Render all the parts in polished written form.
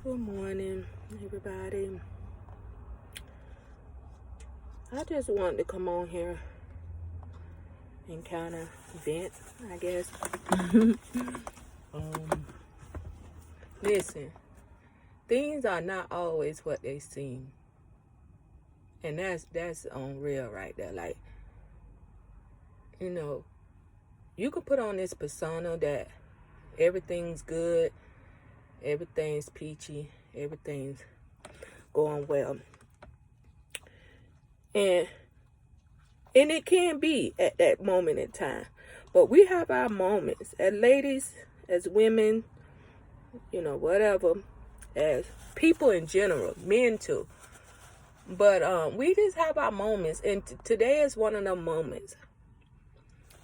Good morning, everybody. I just wanted to come on here and kind of vent, I guess. Listen, things are not always what they seem. And that's on real right there. Like, you can put on this persona that everything's good, everything's peachy, everything's going well. And it can be at that moment in time. But we have our moments as ladies, as women, whatever, as people in general, men too. But we just have our moments, and today is one of them moments.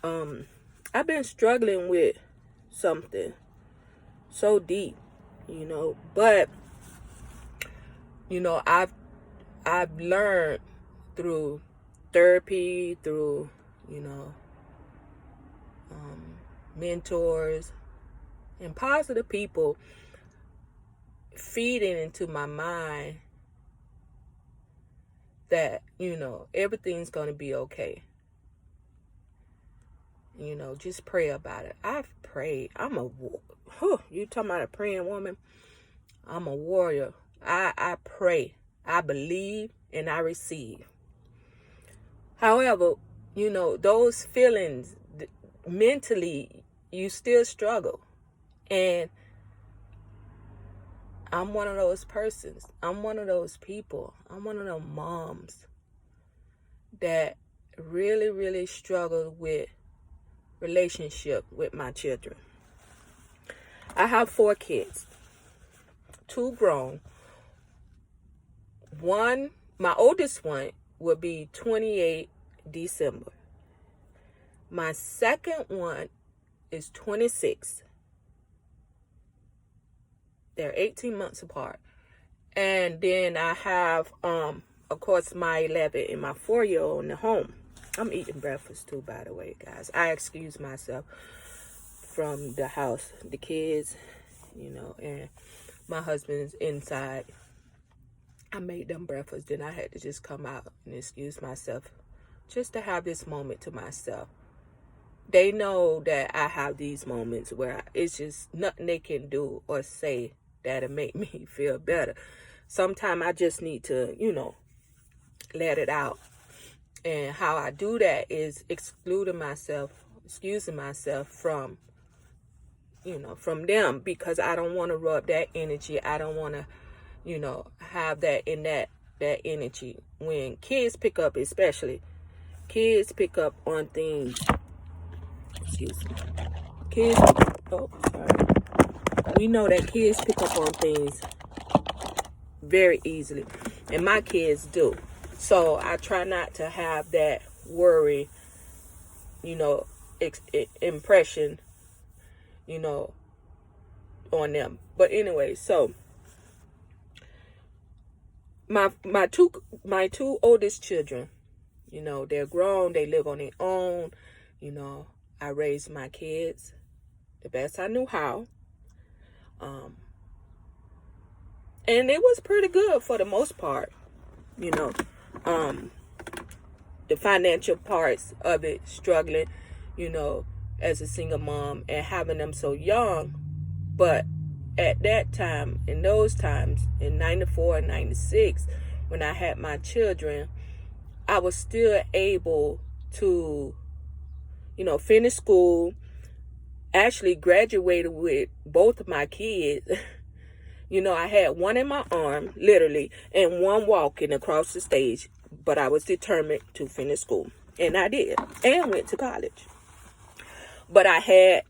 I've been struggling with something so deep, but I've learned through therapy, through mentors and positive people feeding into my mind that everything's going to be okay. Just pray about it. I've prayed. You talking about a praying woman? I'm a warrior. I pray. I believe and I receive. However, those feelings, mentally, you still struggle. And I'm one of those persons. I'm one of those people. I'm one of those moms that really, really struggle with relationship with my children. I have 4 kids, 2 grown. My oldest one will be 28 December. My second one is 26. They're 18 months apart. And then I have, of course, my 11 and my 4-year-old in the home. I'm eating breakfast too, by the way, guys. I excuse myself from the house, the kids, and my husband's inside. I made them breakfast, then I had to just come out and excuse myself just to have this moment to myself. They know that I have these moments where it's just nothing they can do or say that'll make me feel better. Sometimes I just need to, let it out. And how I do that is excusing myself from, from them, because I don't want to rub that energy. I don't want to, have that in that energy. When kids pick up, especially, kids pick up on things. Excuse me. We know that kids pick up on things very easily. And my kids do. So I try not to have that worry, impression, on them. But anyway, so my two oldest children, they're grown, they live on their own. I raised my kids the best I knew how. And it was pretty good for the most part, the financial parts of it, struggling, as a single mom and having them so young. But at that time, in those times, in 94 and 96, when I had my children, I was still able to, finish school, actually graduated with both of my kids. I had one in my arm, literally, and one walking across the stage, but I was determined to finish school. And I did, and went to college. But I had,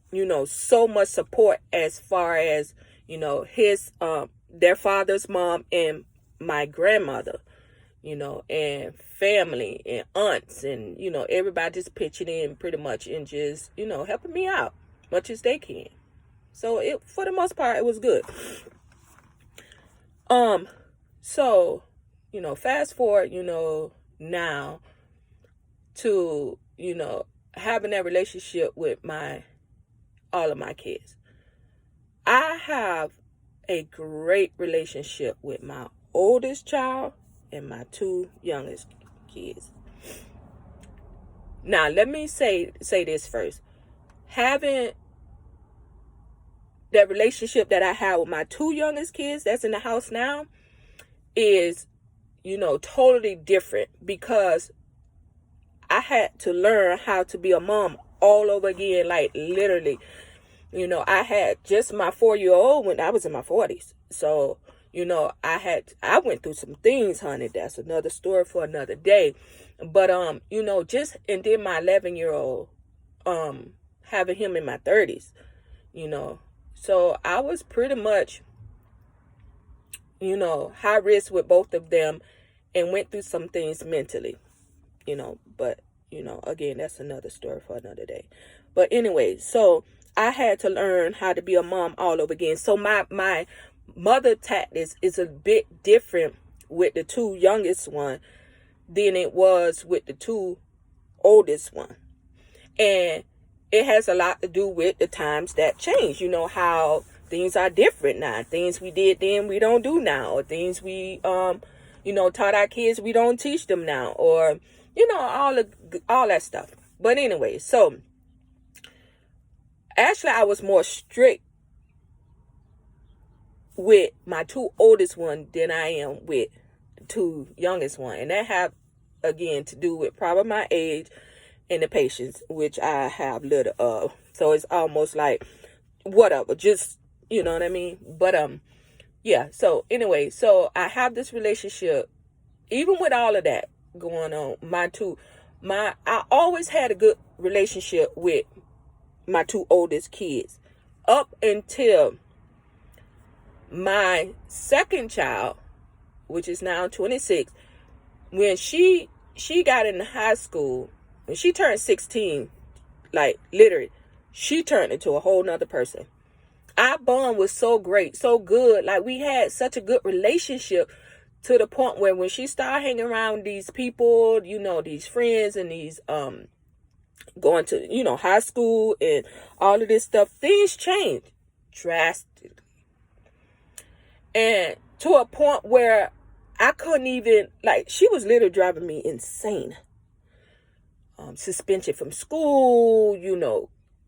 so much support as far as, their father's mom and my grandmother, and family and aunts and, everybody just pitching in pretty much and just, helping me out much as they can. So for the most part, it was good. So, fast forward, now to, having that relationship with all of my kids. I have a great relationship with my oldest child and my two youngest kids. Now, let me say this first. Having that relationship that I have with my two youngest kids that's in the house now is, totally different, because I had to learn how to be a mom all over again, like literally. I had just my 4-year-old when I was in my 40s. So, I went through some things, honey. That's another story for another day. But, and then my 11-year-old, having him in my 30s, So I was pretty much, high risk with both of them and went through some things mentally, but, again, that's another story for another day. But anyway, so I had to learn how to be a mom all over again. So my mother tactics is a bit different with the two youngest one than it was with the two oldest one. And it has a lot to do with the times that change. How things are different now. Things we did then we don't do now. Or things we taught our kids we don't teach them now. Or all that stuff. But anyway, so actually, I was more strict with my two oldest one than I am with the two youngest one. And that have, again, to do with probably my age and the patience, which I have little of. So it's almost like, whatever, just, you know what I mean? But, yeah. So anyway, so I have this relationship, even with all of that going on, I always had a good relationship with my two oldest kids up until my second child, which is now 26, when she got into high school, when she turned 16, like literally, she turned into a whole nother person. Our bond was so great, so good. Like, we had such a good relationship to the point where when she started hanging around these people, these friends and these, going to, high school and all of this stuff, things changed drastically. And to a point where I couldn't even, like, she was literally driving me insane. Suspension from school,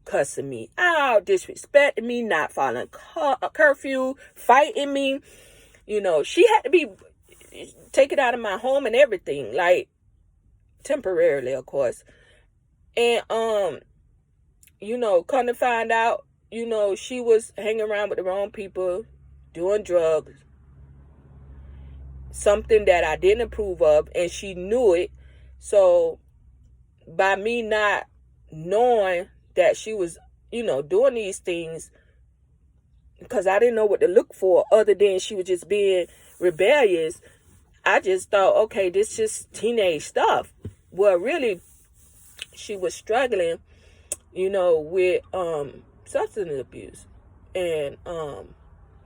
cussing me out, disrespecting me, not following curfew, fighting me. She had to be taken out of my home and everything, like, temporarily, of course. And, come to find out, she was hanging around with the wrong people, doing drugs, something that I didn't approve of, and she knew it. So by me not knowing that she was, doing these things, because I didn't know what to look for other than she was just being rebellious, I just thought, okay, this is just teenage stuff. Well, really, she was struggling, with substance abuse. And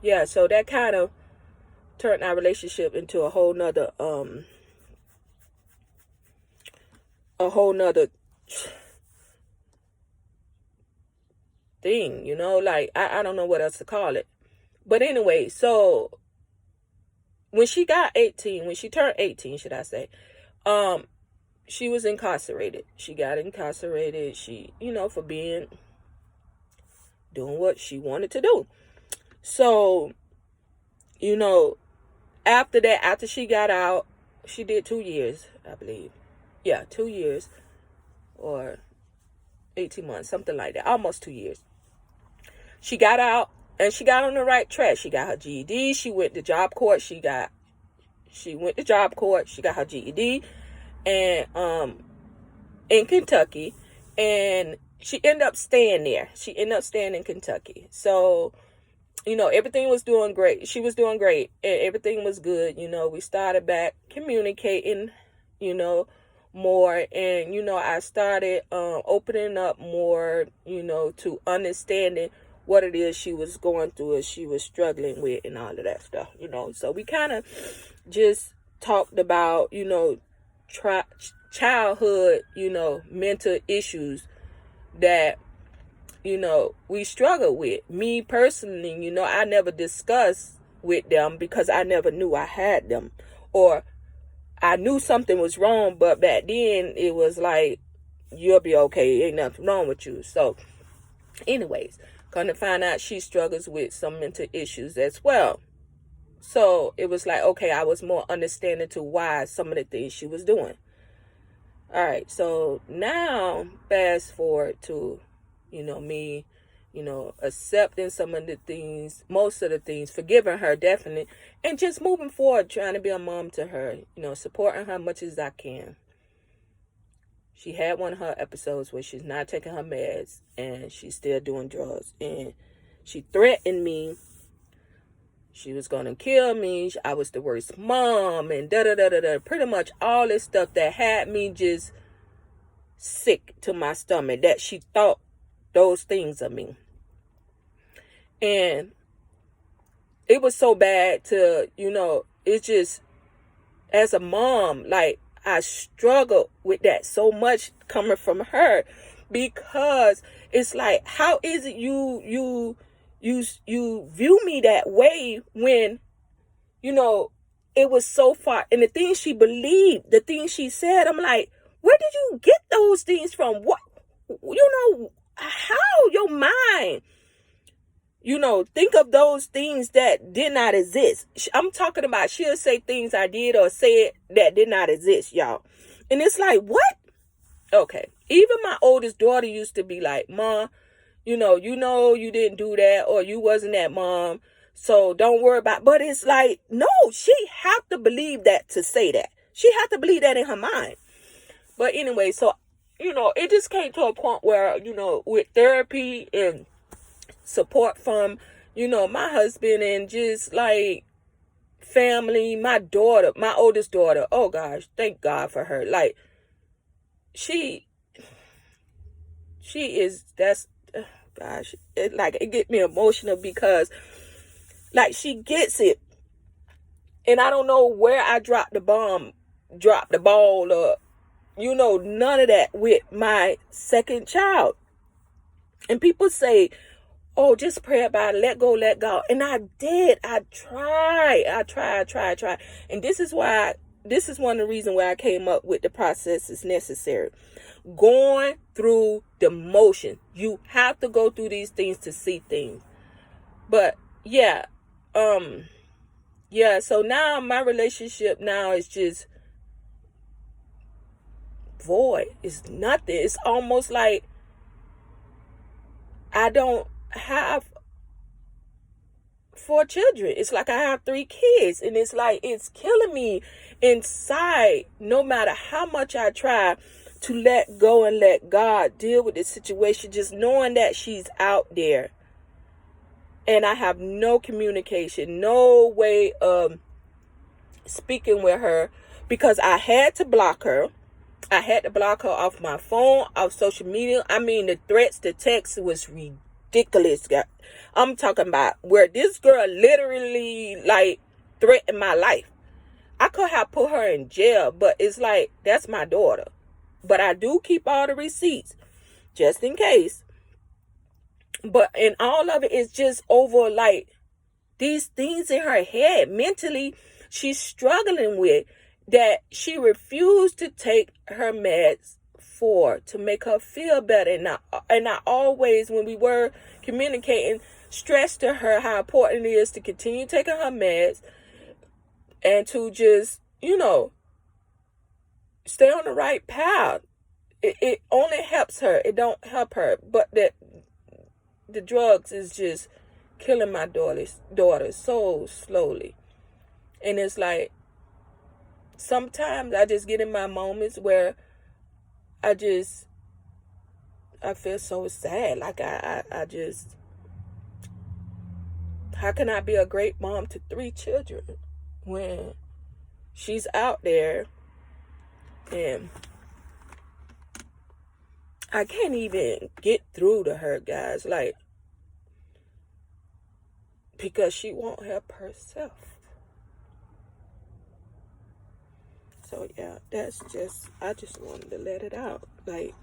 yeah, so that kind of turned our relationship into a whole nother thing, like, I don't know what else to call it. But anyway, so when she turned 18, should I say, she was incarcerated. She got incarcerated, for doing what she wanted to do. So, after that, after she got out, she did 2 years, I believe. Yeah, 2 years or 18 months, something like that. Almost 2 years. She got out and she got on the right track. She got her GED. She went to job court. She got her GED and in Kentucky, and she ended up staying there. She ended up staying in Kentucky. So, everything was doing great. She was doing great and everything was good. We started back communicating, more, and, I started opening up more, to understanding what it is she was going through and she was struggling with and all of that stuff, So we kind of just talked about, childhood, mental issues that we struggle with. Me personally, I never discussed with them because I never knew I had them. Or I knew something was wrong, but back then it was like, you'll be okay. Ain't nothing wrong with you. So, anyways, gonna find out she struggles with some mental issues as well. So it was like, okay, I was more understanding to why some of the things she was doing. All right, so now fast forward to, me, accepting some of the things, most of the things, forgiving her definitely, and just moving forward, trying to be a mom to her, supporting her as much as I can. She had one of her episodes where she's not taking her meds and she's still doing drugs, and she threatened me. She was going to kill me. I was the worst mom and da-da-da-da-da. Pretty much all this stuff that had me just sick to my stomach, that she thought those things of me. And it was so bad to, it's just, as a mom, like, I struggled with that so much coming from her, because it's like, how is it you view me that way when, it was so far. And the things she believed, the things she said, I'm like, where did you get those things from? What, how your mind, think of those things that did not exist. I'm talking about, she'll say things I did or said that did not exist, y'all. And it's like, what? Okay. Even my oldest daughter used to be like, Mom, you you didn't do that, or you wasn't that mom, so don't worry about it. But it's like, no, she have to believe that to say that. She have to believe that in her mind. But anyway, so, it just came to a point where, with therapy and support from, my husband and just like family, my daughter, my oldest daughter, oh gosh, thank God for her. Like, she is, that's, gosh, it get me emotional, because like, she gets it. And I don't know where I dropped the ball, or, none of that with my second child. And people say, oh, just pray about it, let go, let God. And I did. I tried. And this is one of the reasons why I came up with the process is necessary. Going through the motion. You have to go through these things to see things. But yeah, so now my relationship now is just void. It's nothing. It's almost like I don't have 4 children. It's like I have 3 kids, and it's like, it's killing me inside, no matter how much I try to let go and let God deal with this situation, just knowing that she's out there and I have no communication, no way of speaking with her, because I had to block her. I had to block her off my phone, off social media. I mean, the threats, the text was ridiculous. I'm talking about where this girl literally like threatened my life. I could have put her in jail, but it's like, that's my daughter. But I do keep all the receipts just in case. But in all of it is just over like these things in her head mentally she's struggling with, that she refused to take her meds for, to make her feel better. And I always, when we were communicating, stressed to her how important it is to continue taking her meds and to just, stay on the right path. It only helps her. It don't help her. But that the drugs is just killing my daughter so slowly. And it's like, sometimes I just get in my moments where I feel so sad. Like I just, how can I be a great mom to 3 children when she's out there and I can't even get through to her, guys, like, because she won't help herself. So yeah, I just wanted to let it out. Like,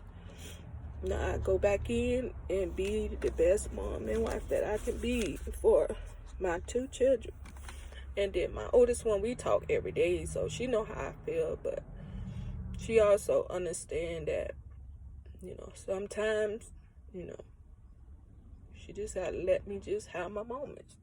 Now I go back in and be the best mom and wife that I can be for my 2 children. And then my oldest one, we talk every day, so she know how I feel, but she also understand that, sometimes, she just had to let me just have my moments.